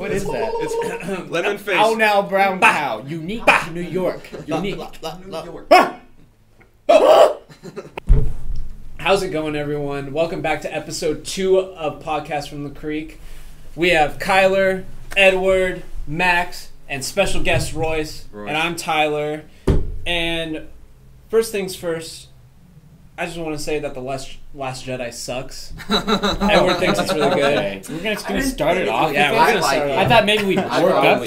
What is that? It's lemon face. Ow now, brown cow. Unique to New York. Unique. New York. How's it going, everyone? Welcome back to episode 2 of Podcast from the Creek. We have Kyler, Edward, Max, and special guest Royce. And I'm Tyler. And first things first, I just want to say that the Last Jedi sucks. Edward thinks it's really good. We're just gonna start it off. Yeah, we're gonna start it I off. thought maybe we'd work up to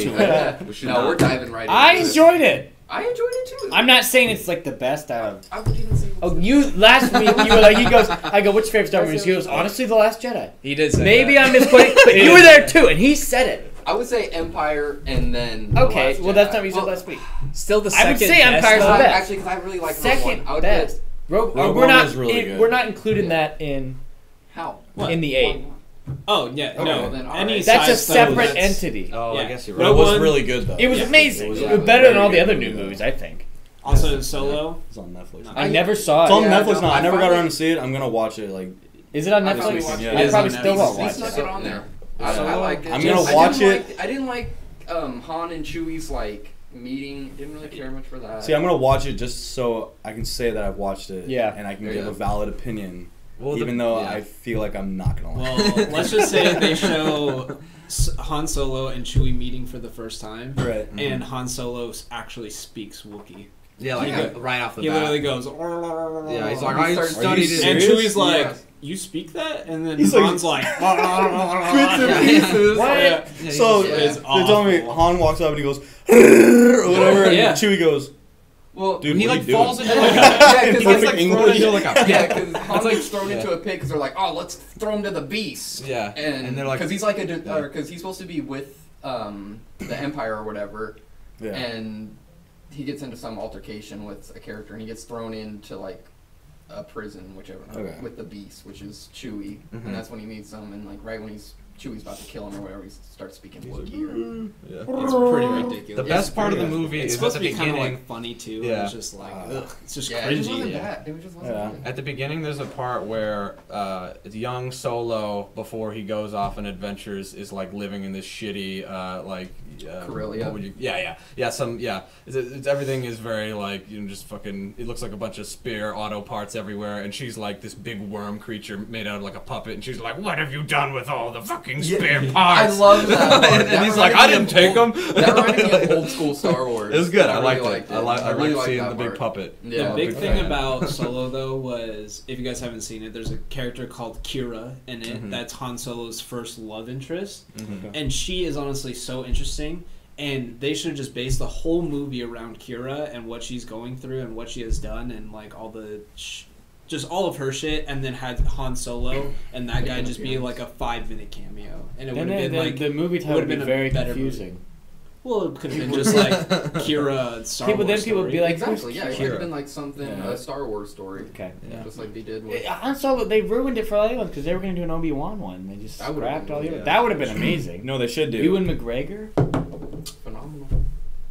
it. We should No, not. we're diving right into I it. enjoyed it. I enjoyed it too. I'm not saying it's like the best out of. I would even say. Oh, you last week you were like, he goes, I go, what's your favorite Star Wars? He goes, honestly, The Last Jedi. He did say Maybe that. I'm misquoting, but you were there too, and he said it. I would say Empire and then. The Okay, Last well Jedi. that's not what you said Well, last week. Still the I second would say best, Empire's though. the best. Actually, because I really like Rogue Second One. I would best. put Rogue One we're not was really good. we're not including that in how in the 8. Oh, yeah, Okay, no. well then, all Any right. That's a side film separate that's- entity. Oh, I Yeah. guess you're right. Rogue It was One- really good though. It was Yeah. amazing. It was It a was better than very all the good other movie, new though. movies, I think. Also, Solo. It's on Netflix. No. I never saw it. It's on Yeah, Netflix no, now. I I never got finally- around to see it. I'm gonna watch it. Like Is it on I Netflix? finally watched it. I It is probably on still Netflix. won't They watch snuck it. it on there. Yeah. I liked it. I'm too. gonna I watch didn't it. I didn't like Han and Chewie's like meeting. Didn't really care much for that. See, I'm gonna watch it just so I can say that I've watched it. Yeah. And I can There give you a go. valid opinion, Well, even though I feel like I'm not gonna like Well, it. let's just say they show Han Solo and Chewie meeting for the first time, Right. and Han Solo actually speaks Wookiee. Yeah, like Yeah. right off the He bat. literally goes, Yeah, he's like, He I starts- studied Are you it. and serious? Chewie's like, Yeah. you speak that? And then He's like- Han's like, Bits and pieces. What? Yeah. So Yeah. It's they're telling me awful. Han walks up and he goes or whatever, and Yeah. Chewie goes, Well, dude, he what like are you falls doing? into like a yeah, In because perfect he's like English. thrown into into like a yeah, pit. because Han gets thrown into a pit because they're like, oh, let's throw him to the beast. Yeah, and they're like, because he's like because he's supposed to be with the Empire or whatever, Yeah. and he gets into some altercation with a character, and he gets thrown into like a prison, whichever, Okay. with the beast, which is Chewie, Mhm. and that's when he meets him, and like right when Chewie's about to kill him or whatever, he starts speaking Wookiee. Yeah. it's pretty ridiculous. The It's best part of the pretty movie It's is at supposed the to be kind of beginning. like funny too. Yeah. It's just like, it's just Yeah, it just cringy. wasn't Yeah. bad. It just wasn't Yeah. bad. At the beginning, there's a part where young Solo, before he goes off on adventures, is like living in this shitty Corellia. what would you? It's everything is very like just fucking. It looks like a bunch of spare auto parts everywhere, and she's like this big worm creature made out of like a puppet, and she's like, "What have you done with all the fucking spare I parts?" love that. part. and That he's like, reminded "I me didn't of take them." That reminded me of old school Star Wars. It was good. I really liked it. I really liked seeing that the big part. puppet. Yeah. The big big thing fan. about Solo though was, if you guys haven't seen it, there's a character called Kira in it. Mhm. That's Han Solo's first love interest, Mhm. and she is honestly so interesting. And they should have just based the whole movie around Kira and what she's going through and what she has done and like all the, just all of her shit, and then had Han Solo and that guy just be like a 5-minute cameo, and it would And have then been like, the movie title would've would be been a very better confusing. well, it could have been just like Kira Star People- then Wars people would be story. like, Exactly. Yeah, it Kira. could have been like something Yeah. a Star Wars story, Okay. Yeah. just like they did with. Han Solo, they ruined it for all the ones because they were going to do an Obi-Wan one. They just That would've scrapped been all the good, other. yeah. That would have been amazing. No, they should do. Ewan McGregor? Phenomenal.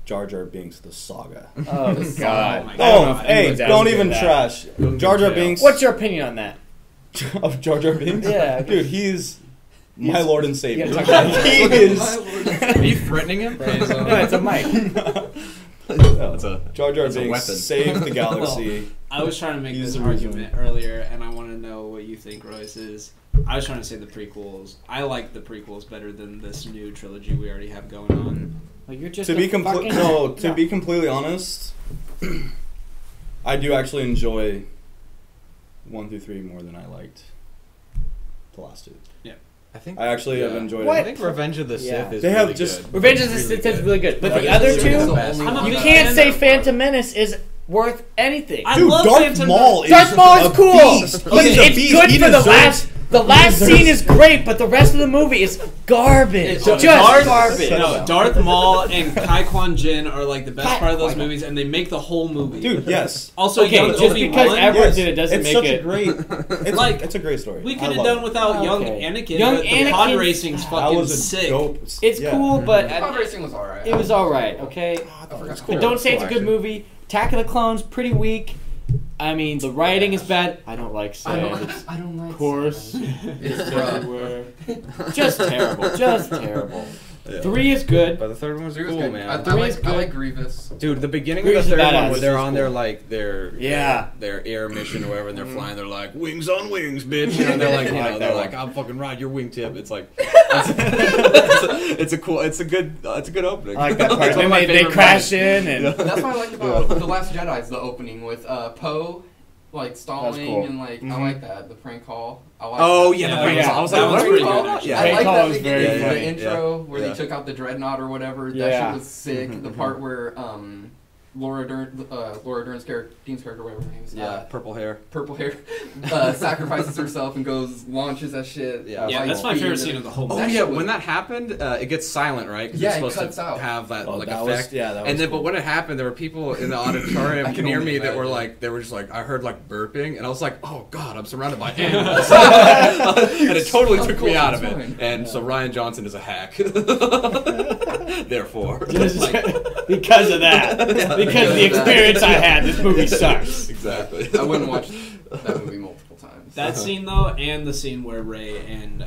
Jar Jar Binks the saga. Oh, The God. song. I don't know Oh, if hey, anyone's don't asking even that. trash. Go Jar Jar to jail. Binks. What's your opinion on that? of Jar Jar Binks? Yeah. Dude, he's my Lord and Savior. You gotta talk about He is. Are you threatening him? No, it's a mic. It's a Jar Jar It's a Binks weapon. saved the galaxy. I was trying to make He's this the reason. argument earlier, and I want to know what you think, Royce. I was trying to say the prequels. I like the prequels better than this new trilogy we already have going on. Well, you're just To a be fucking... completely honest, I do actually enjoy 1 through 3 more than I liked the last two. I think I actually have yeah. enjoyed What? I it. think Revenge of the Yeah. Sith is They have really just- good. Revenge of the It's Sith really is really good. But Yeah, the it's other really two, good. I'm a you big can't fan say of- Phantom Menace is worth anything. I Dude, love Darth Phantom Maul is Darth Maul is a cool. beast. But He's a it's beast. good He for the deserves- last. The last deserves- scene is great, but the rest of the movie is garbage. It's Just Darth- garbage. No, Darth Maul and Kai Quan Jinn are like the best Kai- part of those Qui-Gon. movies, and they make the whole movie. Dude, yes. Also, Okay, young just Obi-Wan. because Edward did it doesn't it's make such it. a great. It's Like, it's a great story. we I could have love done it. without young Okay. Anakin. Young but the pod Anakin's- racing's That fucking was a sick. dope. It's yeah. cool, but Pod racing was alright. it was all right. Okay, It's but don't say it's a good movie. Attack of the Clones pretty weak. I mean, the writing is bad. I don't like sand. It's I don't like. coarse. It's It's rough. everywhere. Just terrible. Just terrible. Yeah. 3 is good. But the third one was Three was cool, good. man. I Three's like good. Grievous. Dude, the beginning Grievous of the is third badass. one where they're This on is their cool. like their Yeah. their air mission or whatever, and they're flying. They're like wings on wings, bitch. You know, and they're like, you I know, like they're that like, one. I'm fucking ride your wingtip. It's like, it's a cool, it's a good opening. I like that part. It's one Then of my they favorite crash parts. in and That's what I liked about The Last Jedi is the opening with Poe, like stalling cool. and like I Mhm. like that the prank call. I like Oh that. yeah, Yeah, the prank yeah. call. I was That like, was what are pretty we good, talking about? actually. Yeah, I Prank like call that was beginning, very the funny. intro where Yeah. they took out the dreadnought or whatever. That Yeah. shit was sick. The part where Laura Dern's character, Dean's character, whatever her name is, yeah, purple hair. purple hair, sacrifices herself and launches that shit. Yeah. Yeah, that's my favorite scene of the whole Oh movie. That yeah, shit was- when that happened, it gets silent, right? 'Cause Yeah, it's it supposed cuts to out. have that Oh, like that effect. was, yeah, that was And then, cool. but when it happened, there were people in the I auditorium can near only me that were imagine. like, they were just like, I heard like burping, and I was like, oh god, I'm surrounded by animals, and it totally Of took course, me out it's of fine. it. And so Ryan Johnson is a hack. Therefore, because of that. Because of the experience I had, this movie sucks. exactly. I wouldn't watch that movie multiple times. That scene though, and the scene where Rey and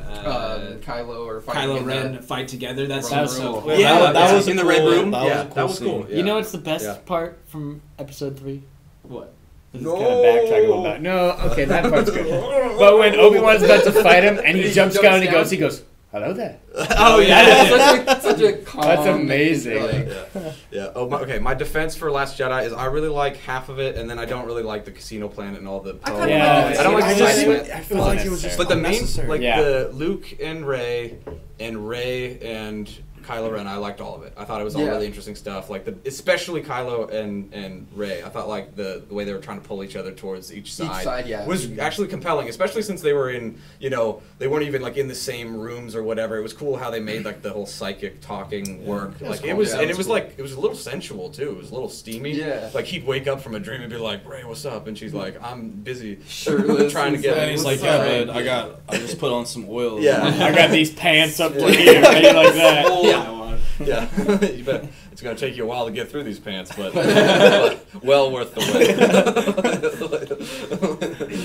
Kylo or fighting Kylo in Ren that- fight together. That That scene was was so cool. cool. Yeah, that was in the cool- red room. that was Yeah, a cool that was cool. scene. Yeah. You know what's the best Yeah. part from episode 3? What? This is kind of backtracking a little bit. No, okay, that part's good. But when Obi-Wan's about to fight him, and he jumps down, and he goes, hello there. Oh yeah. That's such a calm. That's amazing. like, Yeah. Oh, okay. My defense for Last Jedi is I really like half of it, and then I don't really like the casino planet and all the. I kinda Yeah, like I don't like I the just- excitement. I feel like it was just But the main, unnecessary. like Yeah. the Luke and Ray and Kylo Ren, I liked all of it. I thought it was all Yeah. really interesting stuff. Like especially Kylo and Ray. I thought like the way they were trying to pull each other towards each side, yeah. was actually compelling. Especially since they were in, they weren't even like in the same rooms or whatever. It was cool how they made like the whole psychic talking work. It was Like it cool. was, Yeah, and it it was was like it was a little sensual too. It was a little steamy. Yeah. Like he'd wake up from a dream and be like, Ray, what's up? And she's like, I'm busy Shirtless trying to and get. stuff. And he's like, What's yeah, up? man. I just put on some oil. Yeah. I got these pants up to here, ready like that. Yeah. Yeah, you bet. It's gonna take you a while to get through these pants, but well worth the wait.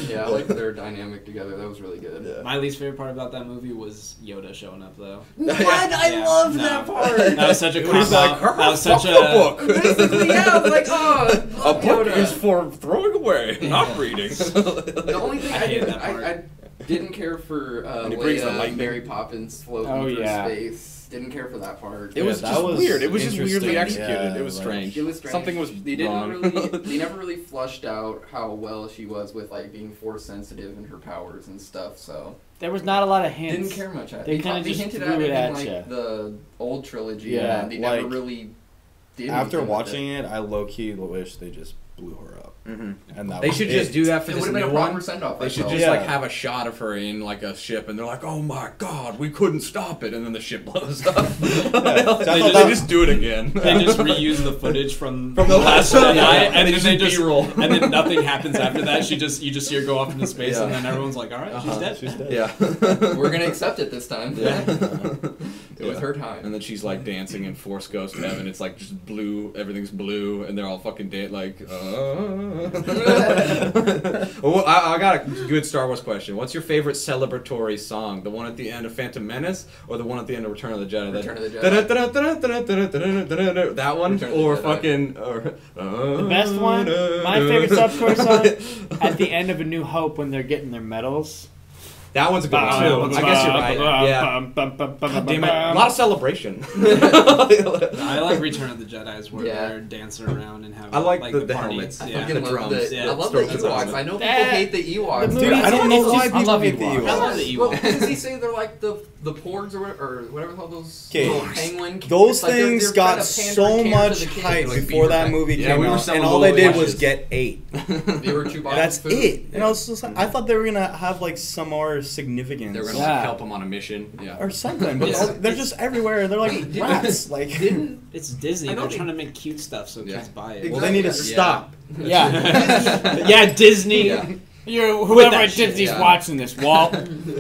Yeah, I like their dynamic together. That was really good. Yeah. My least favorite part about that movie was Yoda showing up though. What? Yeah, love no. that part. That was such a It was cop like, out. That was such fuck a the book. Basically, yeah, I was like, oh, A book Yoda. is for throwing away, not reading. The only thing I I, hated didn't, that part. I didn't care for When he brings the Leia, lightning. Mary Poppins floating Oh, through yeah. space. Didn't care for that part. It was that just was weird. It was just weirdly interesting. executed. Yeah, it was like- strange. It was strange. Something was they didn't wrong. really they never really flushed out how well she was with like being force sensitive and her powers and stuff. So There was not a lot of hints. didn't care much at it. They kinda just hinted threw at it it at in like ya. the old trilogy. Yeah, and they never like, really did. After anything with watching it, I low key wish they just blew her up, Mhm. and that They was should it. just do that for It this would have been new a proper one. send off. They should just Yeah. like have a shot of her in like a ship, and they're like, "Oh my god, we couldn't stop it," and then the ship blows up. They just do it again. They just reuse the footage from From the last Jedi, and and then they they just just B-roll. and then nothing happens after that. You just see her go off into space, Yeah. and then everyone's like, "All right, she's dead." She's dead. Yeah. We're gonna accept it this time. Yeah. It was her time. And then she's like dancing in Force Ghost Heaven. It's like just blue, everything's blue, and they're all fucking like. Well, I got a good Star Wars question. What's your favorite celebratory song? The one at the end of Phantom Menace, or the one at the end of Return of the Jedi? Return of the Jedi. That one, Return of the or Jedi. fucking. The best one, my favorite subcore song, at the end of A New Hope when they're getting their medals. That one's a good one too. I guess you're right. Yeah. God damn it. A lot of celebration. I like Return of the Jedi's where Yeah. they're dancing around and having I like the party. helmets. I Yeah. fucking The love drums. the, Yeah. I love the Strokes and Ewoks. drums. I know people That- hate the Ewoks. the Dude, movie- I don't know why I people love hate the Ewoks. Ewoks. I love the Ewoks. Well, does he say they're like the porgs or whatever called those 'Kay. little penguin? Those it's like they're things trying got to pander so to much the kids. hype Like before that Beaver movie Pact. Yeah, came we were out, selling and all they little did was wishes. get 8. They were Chewbacca's That's food. it. And I was just like, I thought they were gonna have like some more significance. They were gonna Yeah. like help him on a mission. Yeah. or something, but Yeah. they're just everywhere. They're like Wait, did- rats. Like, Didn't It's Disney. I know They're they- trying to make cute stuff so Yeah. kids buy it. Exactly. well, they need to Yeah. stop. Yeah. Yeah, Disney. Yeah. You're, whoever that at shit, Disney's yeah. watching this, Walt.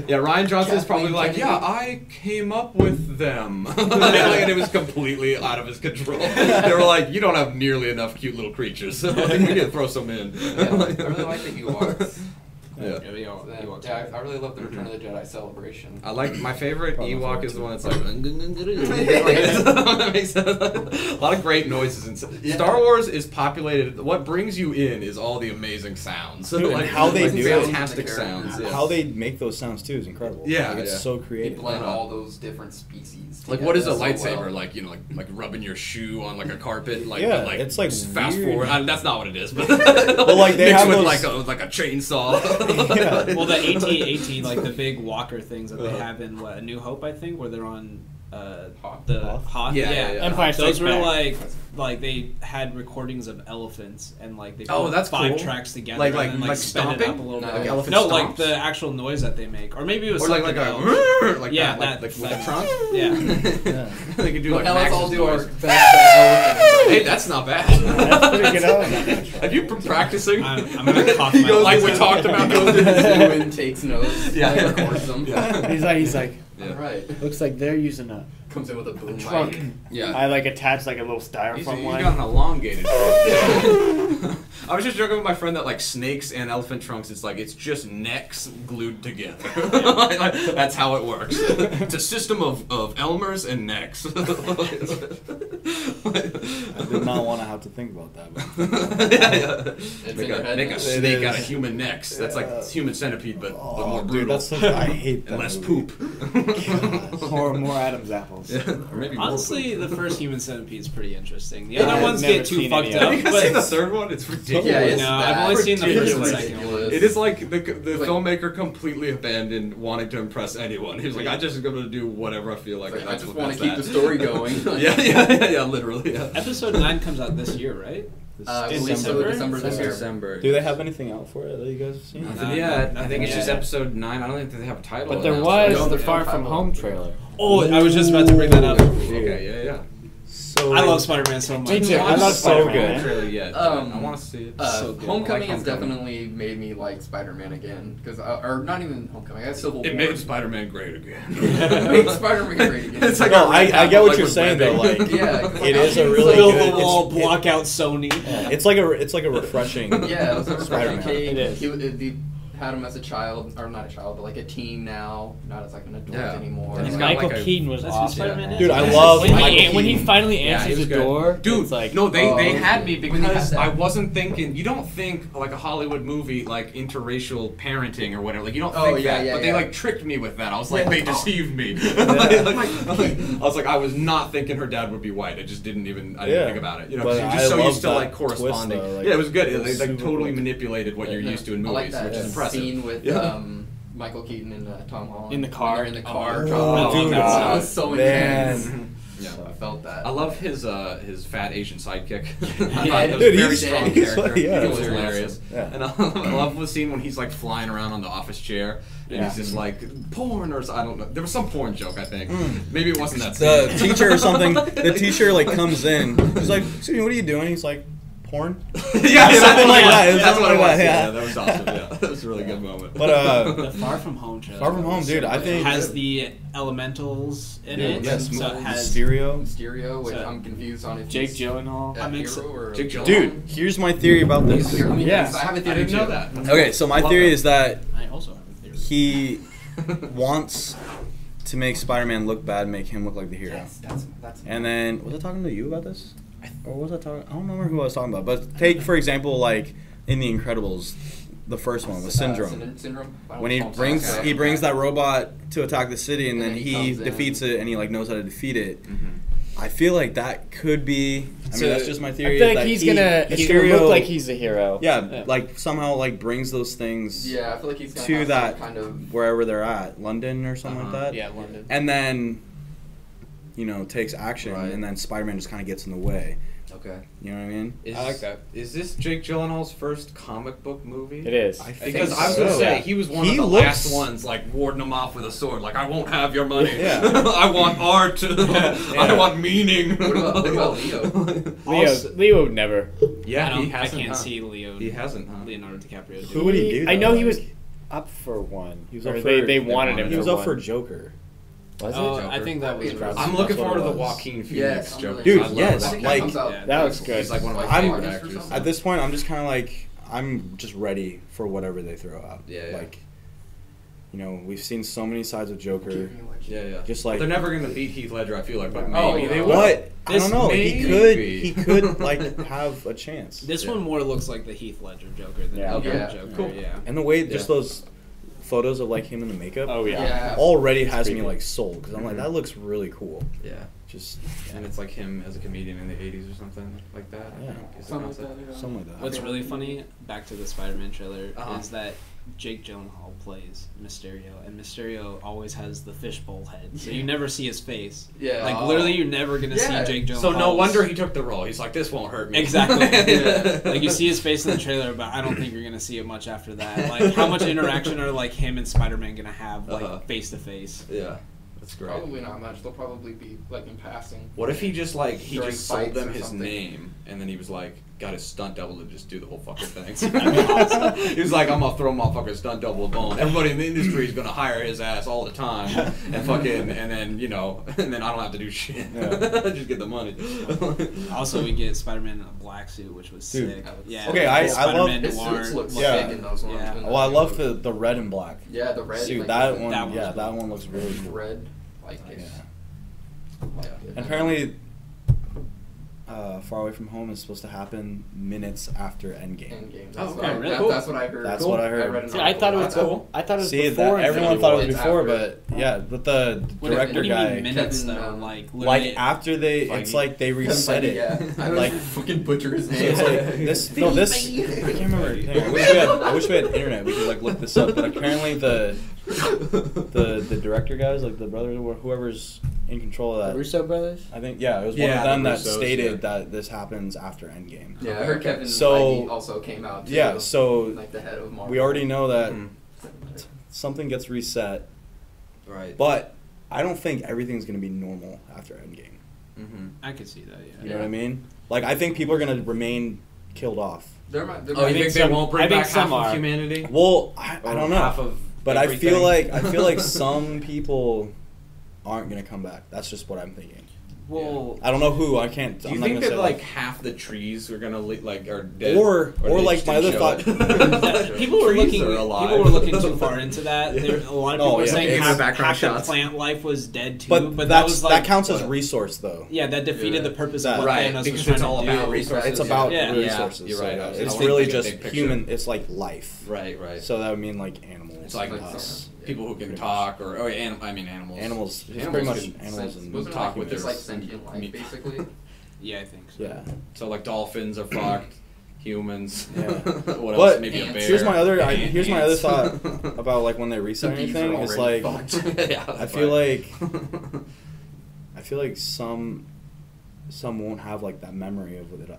Yeah, Ryan Johnson's probably Kathleen like, Kennedy. yeah, I came up with them. And it was completely out of his control. They were like, you don't have nearly enough cute little creatures, so I think we need to throw some in. Yeah, I really like the Ewoks. Yeah. I really love the Return of the Jedi celebration. I like my favorite Probably Ewok forward is the to one it. that's like. That makes sense. A lot of great noises. Star Wars is populated. What brings you in is all the amazing sounds. Dude, and how they do it. fantastic sounds. Yeah. How they make those sounds too is incredible. Yeah, like, it's yeah. so They creative. blend all those different species. Like what is a together so lightsaber? well. Like like rubbing your shoe on like a carpet. Like Yeah, like it's, like, fast weird. forward. That's not what it is. But Well, like, they mixed have with those- like a chainsaw. Yeah. Well, the AT-AT, like the big walker things that they have in A New Hope, I think, where they're on Hoth. the Hoth? Hoth. Yeah, yeah. Empire Strikes Those were Back. like they had recordings of elephants and like they Oh, put that's 5 cool. tracks together Like- and then like sped it stomping? up a little No, bit. like elephant No, stomps? like the actual noise that they make, or maybe it was Or like something a else. like Yeah, that, like with the trunk. Yeah. Yeah. They could do like Now let's all Max's do our noise. best. Hey, that's not bad. That's pretty good. Elephant. Have you been practicing? I'm gonna cough my He goes, like we lungs talked out. about. He goes to the zoo and takes notes. Yeah. And records them. He's like, Yeah. All right. looks like they're using a Comes in with a boom trunk. mic. Yeah. I like attached like a little He's styrofoam one. got an elongated trunk. I was just joking with my friend that like snakes and elephant trunks, it's just necks glued together. Like, that's how it works. It's a system of Elmers and necks. I did not want to have to think about that. But It's in Make your a, head make now. a It snake out of is. human necks. That's like human centipede, but more dude, brutal. that's such, I hate that. and less movie. poop. more Adam's apples. Yeah, or maybe more Honestly, poop. the first Human Centipede is pretty interesting. The Yeah, other I've ones never get too seen fucked any up. of Have you guys but seen the third one? It's ridiculous. Yeah, it's No, I've only seen the first and ridiculous. second one. It is like the Like- filmmaker completely abandoned wanting to impress anyone. He was like, I just going to do whatever I feel like. Like, and I that's just what want to that's keep the that. story going. yeah, literally, yeah. Episode 9 comes out this year, right? I This believe so. December? December this year. December. Do they have anything out for it that you guys have seen? Nothing yet. I think it's just yet. episode 9. I don't think they have a title. But there announced. was No, the they Far don't From have Home one. trailer. Oh, I was just about to bring that up. Okay, yeah. So I love Spider-Man so much. Me too. I love So Spider-Man. good. Trailer yet. Um, I want to see it. So good. Homecoming I like has definitely made me like Spider-Man again, because or not even Homecoming. I had Civil It War. made Spider-Man great again. Made Spider-Man great again. It's like No, a red I get apple, what like, you're with saying though. webbing. Like, Yeah, 'cause, like, it is a I've really Fill good. the wall, it's- block out Sony. It's like a refreshing. Yeah, it was a Spider-Man. refreshing It is. He had him as a child, or not a child, but like a teen now, not as like an adult Yeah. anymore. And he's And got, Michael like, a- Keaton was That's who awesome. Spider-Man is. Dude, I love when Michael he, when he Keaton. finally Yeah, answers he was the good. door, Dude, it's like no, they okay. had me When he had because that- I wasn't thinking. You don't think like a Hollywood movie like interracial parenting or whatever. Like you don't Oh, think yeah, that, yeah, but they yeah. like tricked me with that. I was like, Yeah. they deceived me. I was like, I was not thinking her dad would be white. I just didn't even. I didn't Yeah. think about it. You know, But 'cause you're I just so love used to that like twist, corresponding. though, like, yeah, it was good. it was They like super totally cool. manipulated what you're Yeah. used to in I movies, like that which is impressive. scene with Yeah. Michael Keaton and Tom Holland In the car? When they're in the car. Oh, dropping dude, off. That was so man. intense. Yeah. I felt that. I love his fat Asian sidekick. I Yeah, thought it was dude, a very he's- strong he's character. like- yeah, it was it's hilarious. awesome. Yeah. And I love the scene when he's like flying around on the office chair and Yeah. he's just like porn or I don't know. There was some porn joke I think. Maybe it wasn't that The scene. teacher or something. The teacher like comes in. He's like, "Excuse me, what are you doing?" He's like, "Porn." yeah, something like that. It was That's something what it like was. that, Yeah, yeah. that was awesome. Yeah, that was a really good moment. But The Far From Home trailer. Far From Home, dude. I think has the elementals in Dude, it. yes, So it has Mysterio. Mysterio, which So- I'm confused on if Jake he's Gyllenhaal. a I'm hero exci- or a Jake villain. Dude, here's my theory about this. I mean, Yeah. I have a I theory didn't know too. that. Okay, so my Love theory that. is that I also have a theory. he wants to make Spider-Man look bad, make him look like the hero. Yes, that's. And then, was I talking to you about this? Or was I talking? I don't remember who I was talking about. But take, for example, like in The Incredibles, the first one with Syndrome. Syndrome. I don't When he know. brings Okay. he brings that robot to attack the city, and then he comes in. defeats it, and he like knows how to defeat it. Mm-hmm. I feel like that could be. I So, mean, that's just my I theory. feel like that he's he- gonna. It's gonna Mysterio- look like he's the hero. Yeah, like somehow like brings those things Yeah, I feel like he's gonna to have that some kind of. wherever they're at, London or something like Uh-huh. that. Yeah, London. And then, takes action, Right. and then Spider-Man just kind of gets in the way. Okay. You know what I mean? I like that. Is this Jake Gyllenhaal's first comic book movie? It is. I think Because I was so. gonna say Yeah. he was one He of the looks- last ones, like warding them off with a sword. Like I won't have your money. Yeah. I want art. I want meaning. What about Leo? Leo would never. Yeah, he I hasn't. can't huh? see Leo. He hasn't, huh? Leonardo DiCaprio. Who would he do, I though? know he was up for one. He was Or up they, for- they wanted him. He was for up for one. Joker. Was Oh, it? I think that was. Joker. I'm That's looking what forward to it the was. Joaquin Phoenix Yes, I'm Joker. really Dude, excited. yes, I think like- that comes out. Yeah, that looks good. He's like one of my Like, I'm- favorite August or actors. something. At this point, I'm just kind of like, I'm just ready for whatever they throw out. Yeah. Like, you know, we've seen so many sides of Joker. Yeah. Just like they're never gonna beat Heath Ledger. I feel like, but Oh, maybe they no. will. But I don't know. Maybe. He could like have a chance. This one more looks like the Heath Ledger Joker than Yeah. the Yeah. other Joker. Cool. Yeah. And the way Yeah. just those photos of like him in the makeup Oh yeah. Yeah. already has creepy. me like sold because I'm like that looks really cool. Yeah. Just And it's like him as a comedian in the 80s or something like that. I Yeah. think, is the Something like concept. that. something like that. What's really funny, back to the Spider-Man trailer, Uh-huh. is that Jake Gyllenhaal plays Mysterio, and Mysterio always has the fishbowl head, so you never see his face. Yeah. Like, literally, you're never gonna Yeah. see Jake Gyllenhaal. So no wonder he took the role. He's like, this won't hurt me. Exactly. Yeah. Like, you see his face in the trailer, but I don't think you're gonna see it much after that. Like, how much interaction are, like, him and Spider-Man gonna have, Uh-huh. like, face-to-face? Yeah. That's great. Probably not much. They'll probably be like in passing. What if he just like he During just sold fights them or his something. name and then he was like got his stunt double to just do the whole fucking thing? He was like, I'm gonna throw my fucking stunt double a bone. Everybody in the industry is gonna hire his ass all the time and fucking and then you know and then I don't have to do shit. Yeah. Just get the money. Also, we get Spider-Man in a black suit, which was Dude. sick. Yeah. Okay, I Spider-Man His noir suits look look- Yeah. sick in those ones. Yeah. in Well, I the love movie. the red and black. Yeah, the red. Dude, like, that the one. That one's Yeah, cool. that one looks really cool. red. Like Yeah. it's. And apparently, Far Away From Home is supposed to happen minutes after Endgame. Endgame. Oh, That's, okay, what I, really? that, Cool. that's what I heard. That's what I heard. read an See, I thought it was article about cool. I thought it was See, before. that everyone Infinity thought it was War. It's before, after. but yeah, but the What do director you guy, mean minutes, Kevin, though? like, Literally, like after they, it's Feige. like they reset it. Yeah. I was Like- fucking butcher his So name. it's like this. No, this. I can't remember. Dang, I wish we had internet. We could like look this up. But apparently the director guys, like the brothers or whoever's in control of that. Russo brothers. I think it was one Yeah, of them the that Russos, stated yeah. that this happens after Endgame. Yeah, I heard Kevin So- Feige also came out too. Yeah, so like the head of Marvel. we already know that Mhm. something gets reset, Right. but I don't think everything's gonna be normal after Endgame. Mm-hmm. I could see that. Yeah. You know what I mean? Like I think people are gonna remain killed off. There might, there Oh, you might think be they some- won't I bring think back half some of are. humanity? Well, I Or don't know. Half of But I everything? feel like some people aren't gonna come back. That's just what I'm thinking. Well, I don't know who. I can't. Do I'm you not think gonna that say like half the trees are gonna like are dead? Or they like just my didn't other show thought. it? people were Trees looking. are alive. People were looking too far into that. Yeah. There, a lot of Oh, people were yeah, saying it's half, background half the shots. plant life was dead too. But that that's was like that counts as resource though. yeah, that defeated Yeah. the purpose That- of what Right, Thanos was because trying it's to all do. about resources. It's about Yeah. resources. You're right. So, I was it's thinking really big just picture. human. It's like life. Right, right. So that would mean like animals. It's like Like us. people who can Pretty talk, or animals. Animals. It's Animals pretty much can animals Sen- and wasn't it talk like with just their like sentient life, meat. basically? Yeah, I think so. yeah. So like dolphins are fucked, humans. Yeah. What else? But Maybe a ants. bear. Here's my other. Ants. Here's my other thought about like when they reset The bees are anything. It's like already fucked. Yeah, I that's feel right. like some won't have like that memory of it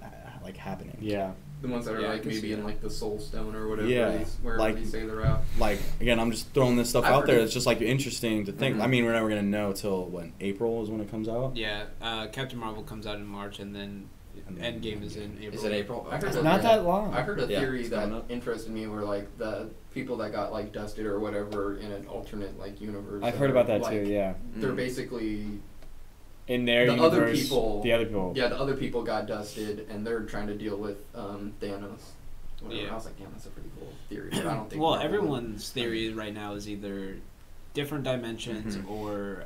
like happening. Yeah. The ones that are Yeah, I like can see maybe in that. like the Soul Stone or whatever, Yeah, wherever like- you say they're at. Like again, I'm just throwing this stuff I've out heard there. it. It's just like interesting to think. Mhm. I mean, we're never gonna know till when April is when it comes out. Yeah, Captain Marvel comes out in March, and then And then Endgame is in April. Is it April? I heard It's that- not that long. I heard a Yeah, theory it's that coming up. interested me where like the people that got like dusted or whatever in an alternate like universe. I've heard about that like, too. Yeah. They're Mm. basically In their the universe, other people. the other people. Yeah, the other people got dusted and they're trying to deal with Thanos. Whatever. Yeah. I was like, damn, that's a pretty cool theory. But I don't think. Well, Marvel would. everyone's theory right now is either different dimensions Mhm. or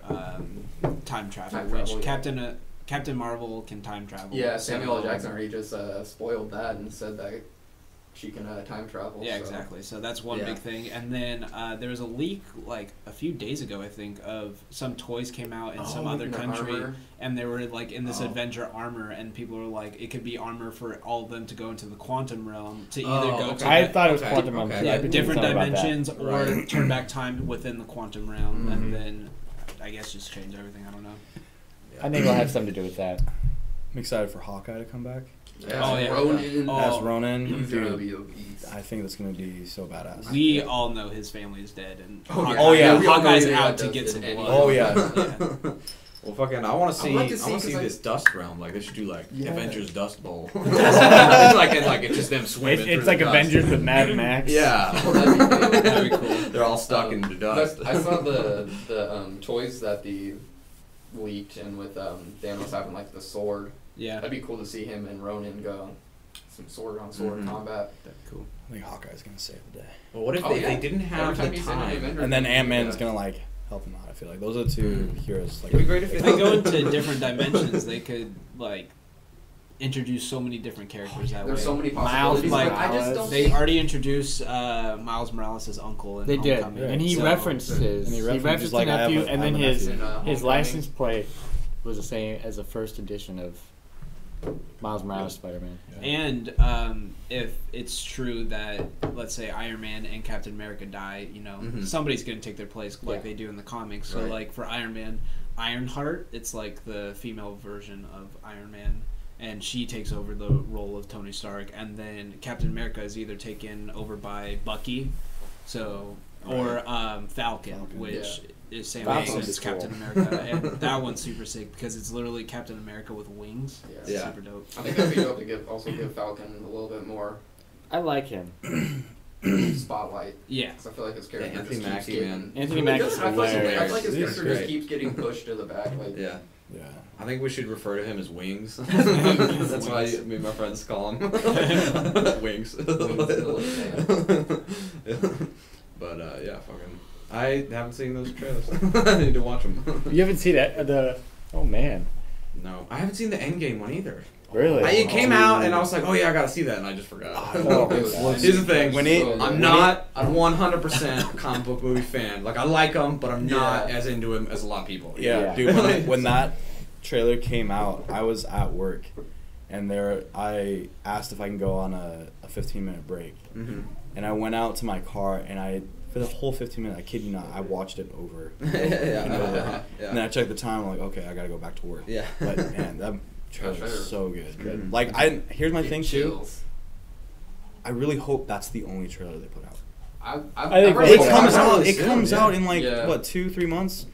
time travel, Time which travel, yeah. Captain Marvel can time travel. Yeah, Samuel L. so- Jackson already just spoiled that and said that she can time travel. Yeah, so. exactly. So that's one Yeah. big thing. And then there was a leak like a few days ago, I think, of some toys came out in some other in the country, armor. and they were like in this Oh. Avenger armor, and people were like, it could be armor for all of them to go into the quantum realm to either Oh, go okay. to I thought it was Okay, quantum realm. okay. too. yeah, I think different something about that. dimensions or Right. turn back time within the quantum realm, Mhm. and then I guess just change everything. I don't know. I think it'll have something to do with that. I'm excited for Hawkeye to come back Oh, yeah. Ronan. Oh. as Ronan. He's gonna Dude, be a beast. I think that's gonna be so badass. We all know his family is dead, and Oh, yeah. Oh, yeah. We all know Hawkeye's he out got to get dusted some and blood. Oh, yeah. Yeah. Well, fucking, I want to see. I'd like to I see, want to see 'cause, like- this dust realm. Like they should do like Yeah. Avengers Dust Bowl. it's just them swimming. It's through like the dust. Avengers with Mad Max. Yeah. Oh, that'd be cool. That'd be cool. They're all stuck in the dust. I saw the toys that the leaked and with Thanos having like the sword. Yeah. That'd be cool to see him and Ronan go some sword on sword combat. Cool. I think Hawkeye's gonna save the day. Well, what if they didn't have the time? And then Ant-Man's gonna like help him out. I feel like those are the two heroes. Like, It'd be great if If they go into different dimensions, they could like introduce so many different characters that There's way. so many possibilities. Miles but I just don't They think already introduced Miles Morales' uncle in They did, Homecoming. and he so- referenced his. And He he referenced referenced, his like, I have nephew, a- and I then have a his nephew. his Homecoming. license plate was the same as the first edition of Miles Morales Spider-Man. And if it's true that, let's say, Iron Man and Captain America die, you know, somebody's going to take their place like they do in the comics. So, Right. like, for Iron Man, Ironheart, it's like the female version of Iron Man, and she takes over the role of Tony Stark. And then Captain America is either taken over by Bucky, or Falcon, which is Sam Falcon's Wilson's cool. Captain America. And that one's super sick because it's literally Captain America with wings. It's Yeah. super dope. I think that'd be dope to give Falcon a little bit more I like him. spotlight. Yeah. Because I feel like his character Yeah, Anthony just keeps Mackie, getting. man. Anthony Mackie's I feel like hilarious. his He's character great. just keeps getting pushed to the back. Like, Yeah. Yeah. I think we should refer to him as Wings. That's why me and my friends call him Wings. But yeah, fucking. I haven't seen those trailers. I need to watch them. You haven't seen that? Oh man, No, I haven't seen the Endgame one either. really? It came out and I was like, oh yeah, I gotta see that, and I just forgot. Oh, Here's the thing: So I'm good. not a 100% comic book movie fan. Like I like them, but I'm not Yeah. as into them as a lot of people. Yeah, Yeah. dude. When that trailer came out, I was at work, and I asked if I can go on a 15-minute break, Mm-hmm. and I went out to my car, and for the whole 15 minutes, I kid you not, I watched it over. And over. Yeah. And then I checked the time. I'm like, okay, I gotta go back to work. Yeah. But man, that trailer trailer is so good. good. Like here's my thing too. Chills. I really hope that's the only trailer they put out. I think I've It heard comes that. out. really It soon, comes yeah. out in like Yeah. what 2-3 months.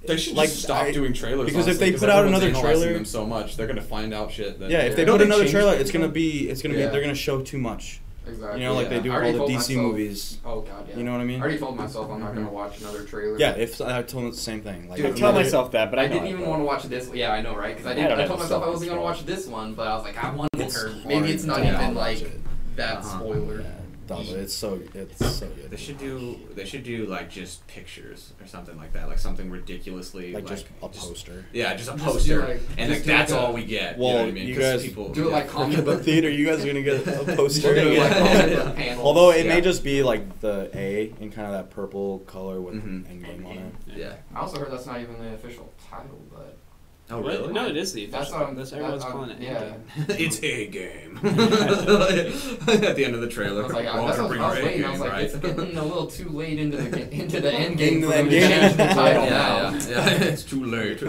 They should Like, just stop doing trailers. because if honestly, they put out everyone's another analyzing trailer- them so much, they're gonna find out shit. That Yeah, if they Don't put another change trailer, things, it's gonna though? be Yeah. they're gonna show too much. Exactly. You know, like they do I with already all the told DC myself- movies. Oh god, yeah. You know what I mean? I already told myself I'm not gonna watch another trailer. Yeah, if I told them the same thing. Like Dude, I Dude, tell another- myself that, but I I know didn't I even don't. want to watch this. Yeah, I know, right? Because I don't I have told myself I wasn't gonna self-control. watch this one, but I was like, I wonder, It's maybe hard it's not to even not like watch it. that spoiler. Yeah, but it's so good. They should do like just pictures or something like that, like something ridiculously Like just a poster. Yeah, just a Just poster, do, like- and just like, do, that's like, a- all we get. Well, you know what I mean? you 'Cause guys people do it like comic At the book. theater, you guys are gonna get a poster. Do it like comic book Yeah. panels. Although it may Yeah. just be like the A in kind of that purple color with Mhm. Endgame on it. Yeah. I also heard that's not even the official title, but Oh really? No, it is the That's official. what That's everyone's that- calling it. yeah. Endgame. It's a game. At the end of the I trailer, was like, Walter that's what I bring was your A waiting. I was game, like, right? it's getting a little too late into the end game Into for the them to end game. change the title yeah, now. yeah. It's too late.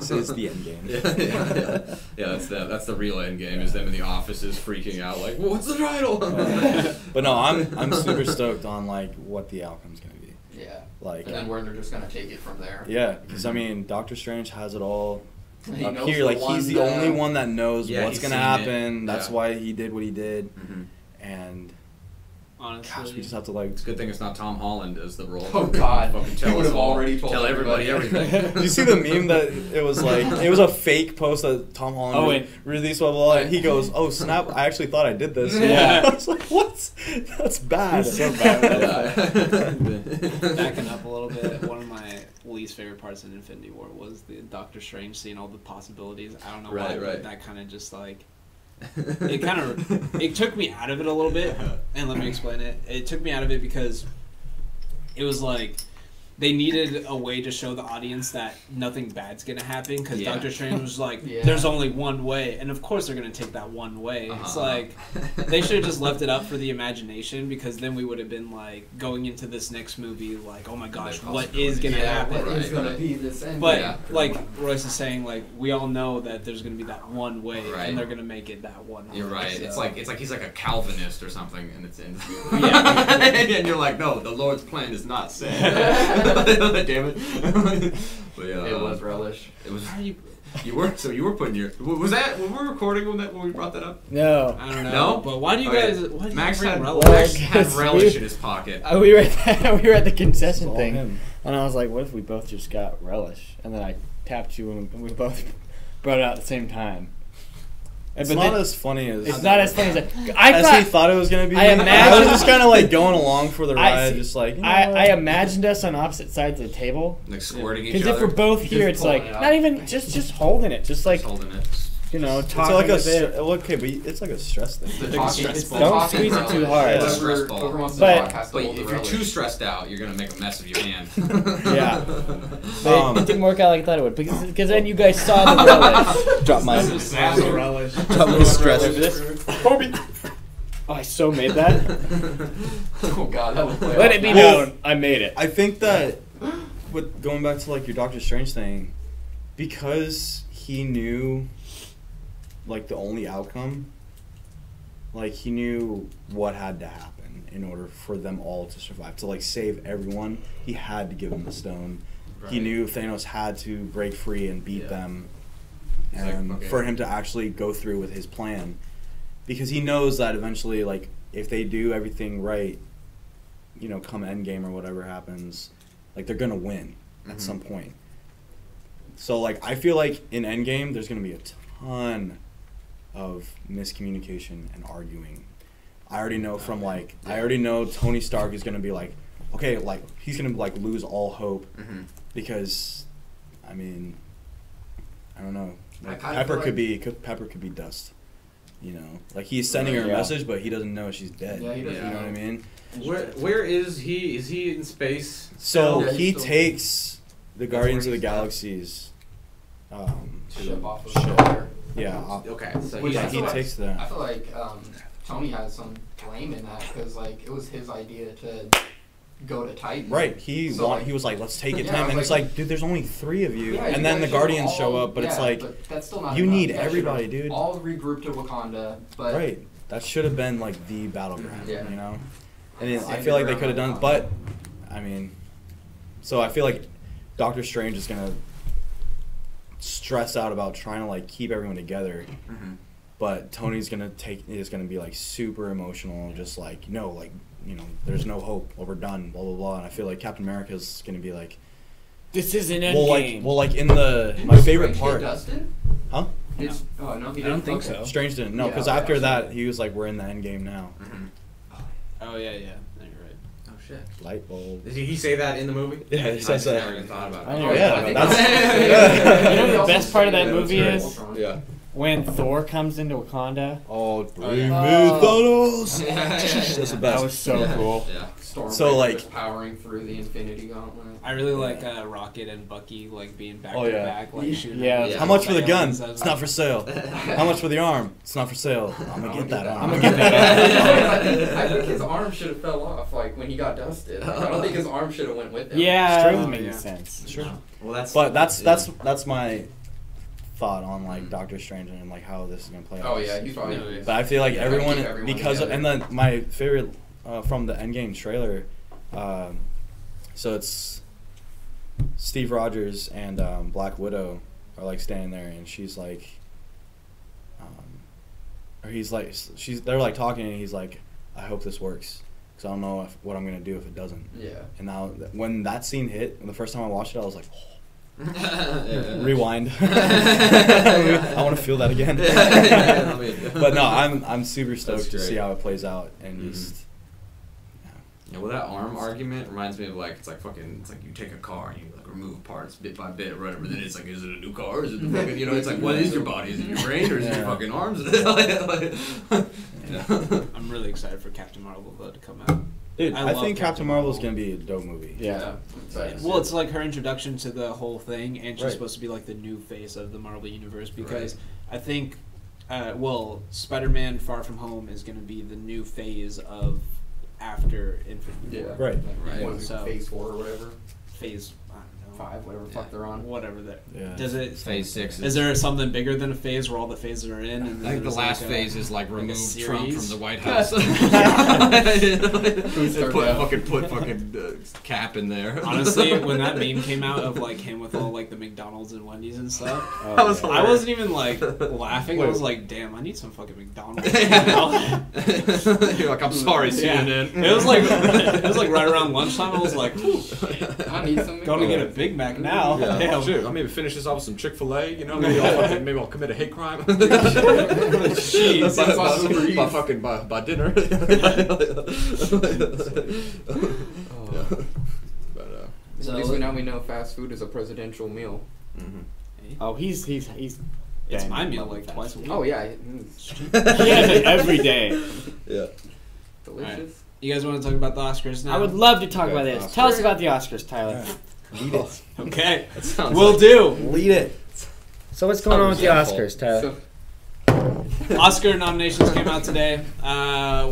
So it's the Endgame. Yeah, that's the real end game. Is them in the offices freaking out like, what's the title? But no, I'm super stoked on like what the outcome's gonna be. Yeah. Like, And then where they're just gonna take it from there. yeah, because I mean, Doctor Strange has it all He up knows here. the Like he's the one, only one that knows Yeah, what's he's gonna seen it. happen. That's Yeah. why he did what he did. Mhm. And Honestly, gosh, we just have to like. It's a good thing it's not Tom Holland as the role. Oh God, Fucking he tell would us have all. already told Tell everybody everything. Did you see the meme that it was like it was a fake post that Tom Holland Oh, and- released blah, blah, blah, and he goes, "Oh snap! I actually thought I did this." Yeah. I was like, "What? That's bad." He's so bad. backing up a little bit, one of my least favorite parts in Infinity War was the Doctor Strange seeing all the possibilities. I don't know why, Right, but right. that kind of just like it took me out of it a little bit. And let me explain it. It took me out of it because it was like they needed a way to show the audience that nothing bad's gonna happen because Yeah. Doctor Strange was like, Yeah. "There's only one way," and of course they're gonna take that one way. It's Uh-huh. like they should have just left it up for the imagination because then we would have been like going into this next movie like, "Oh my gosh, what is gonna happen?" What is Right, gonna right. be this end? But Yeah. like Royce is saying, like we all know that there's gonna be that one way, Right. and they're gonna make it that one way. You're right. so- It's like he's like a Calvinist or something, and it's in. Yeah. And you're like, no, the Lord's plan is not sin. Damn it. But yeah, it was relish. It was. You were putting your. Was that when we were recording when we brought that up? No. I don't know. No? But why do you Okay. guys? Why do you Max bring had relish? Max had Because relish we- in his pocket. We were at the concession All thing, him. and I was like, "What if we both just got relish?" And then I tapped you, and we both brought it out at the same time. It's But not then- as funny as It's not as funny as he he thought it was gonna be. I imagine- was just kind of like going along for the I ride, see- just like I imagined us on opposite sides of the table. Like squirting each Because other. if we're both here, Just it's like pulling it out. not even just holding it, just like Just holding it. it's talking like with it. okay, but it's like a stress thing. The Like a talking, stress it's the ball. Don't talking squeeze it relish. too hard. Yeah. Whoever- Stress ball. whoever wants to But- talk has to But hold the if you're relish. too stressed out, you're gonna make a mess of your hand. Yeah. But it didn't work out like I thought it would because then you guys saw the relish. Drop my Sassy relish. drop my stress. Kobe. Oh, I so made that. Oh god, that would play Let off it be now. known, I made it. I think that, with going back to like your Doctor Strange thing, because he knew, like the only outcome, like he knew what had to happen in order for them all to survive, to like save everyone. He had to give them the stone. He Right. knew Thanos had to break free and beat Yeah. them, He's like, and okay. for him to actually go through with his plan, because he knows that eventually, like if they do everything right, you know, come Endgame or whatever happens, like they're gonna win at Mhm. some point. So like I feel like in Endgame there's gonna be a ton of miscommunication and arguing. I already know from like I already know Tony Stark is gonna be like, okay, like he's gonna like lose all hope Mm-hmm. because, I mean, I don't know. Like, I kinda Pepper feel could be Pepper could be dust. You know, like he's sending her a Yeah. message, but he doesn't know she's dead. Yeah, he doesn't You know what I know. mean? Where is he? Is he in space? So Yeah, he he's still- takes the That's Guardians of where the he's at. Galaxies. Ship off of Ship. there. Yeah, Okay, so Which he, I he feel like- takes I that. feel like Tony has some blame in that because like it was his idea to go to Titan. Right, he So, like- he was like, let's take it Yeah, to him, I was and it's like- like, dude, there's only 3 of you, Yeah, and you then guys the should Guardians all- show up, but it's yeah, like, but that's still not you enough. need That should everybody, dude. All regroup to Wakanda, but right, that should have been like the battleground, Yeah. you know, and I Stand feel like they your could have ground done, on but I mean, so I feel like Doctor Strange is gonna stress out about trying to like keep everyone together. Mhm. But Tony's gonna be like super emotional, just like, no, like, you know, there's no hope, well, we're done, blah blah blah. And I feel like Captain America's gonna be like, This is an well, like in the my favorite Strange part, get Dustin? huh? It's, oh no, he I don't didn't? think Okay. so. Strange didn't, no, Yeah, because okay, after I've that seen it. he was like, we're in the end game now. Mhm. Oh yeah, yeah. No, you're right. Oh shit. Light bulb. Did he say that in the movie? Yeah, he I says just that. never even thought about it. I know, yeah, I think that's- that's- You know He the also best part of said that movie was is? Ultron. Yeah. when Thor comes into Wakanda. Oh, bring me Oh. Thanos. Yeah. That's the That best. was so Yeah. cool. Yeah. Stormbreaker So, like- just powering through the Infinity Gauntlet. I really like Rocket and Bucky like being back Oh, to yeah. back, like shooting. Yeah. at How much for the gun? aliens. I was It's not like- for sale. How much for the arm? It's not for sale. I'm gonna get that arm. I'm gonna get that I think his arm should have fell off, like when he got dusted. Like, I don't think his arm should have went with him. Yeah, It's true. that makes Yeah. sense. Sure. Well, that's. But that's yeah. that's my thought on like Doctor Strange and like how this is gonna play out. Oh yeah, he's probably. No, yeah. But I feel like Yeah, everyone, keep everyone because of, together. and then my favorite from the Endgame trailer, so it's Steve Rogers and Black Widow are like standing there, and she's like, or he's like, they're like talking, and he's like, I hope this works, because I don't know what I'm gonna do if it doesn't. Yeah. And now when that scene hit, the first time I watched it, I was like, Yeah. rewind. I want to feel that again. Yeah, I mean- But no, I'm super stoked That's to see great. how it plays out, and Mhm. just Yeah, well, that arm argument reminds me of like it's like you take a car and you like remove parts bit by bit, or whatever. Then it's like, is it a new car? Is it the fucking, you know? It's like, what is your body? Is it your brain or is it your Yeah. fucking arms? Yeah. I'm really excited for Captain Marvel though to come out. dude, I I, love think Captain Captain Marvel is Marvel. gonna be a dope movie. Yeah. Well, it's like her introduction to the whole thing, and she's Right. supposed to be like the new face of the Marvel universe because Right. I think, Spider-Man: Far From Home is going to be the new phase of after Infinity War. Right. Right. So- Phase 4 or whatever. Phase, I don't know, 5, whatever the fuck they're on. whatever that. Yeah. Does it? Phase 6. Is there something bigger than a phase where all the phases are in? And I then think the there's last like a- phase is like a remove Trump series? from the White House. Put fucking Cap in there. Honestly, when that meme came out of like him with all like the McDonald's and Wendy's and stuff, Oh, That was yeah. I wasn't even like laughing. I was like, "Damn, I need some fucking McDonald's." You're like, I'm sorry, Yeah. CNN. It was like right around lunchtime. I was like, "Ooh, I need some going to get a McDonald's. Big Mac now. Yeah. Damn. Shit, I'll maybe finish this off with some Chick-fil-A. You know, maybe I'll commit a hate crime. Jeez. by dinner. Yeah. But So at least we know fast food is a presidential meal. Oh, he's. It's banned my meal from like fast twice a food. week. Oh yeah, He has it every day. yeah. delicious. You guys want to talk about the Oscars now? I would love to talk Okay, about this. Oscars. Tell us about the Oscars, Tyler. Lead it. Okay. That sounds Will like- do. Lead it. So what's going on with the Resentful. Oscars, Tyler? So, Oscar nominations came out today.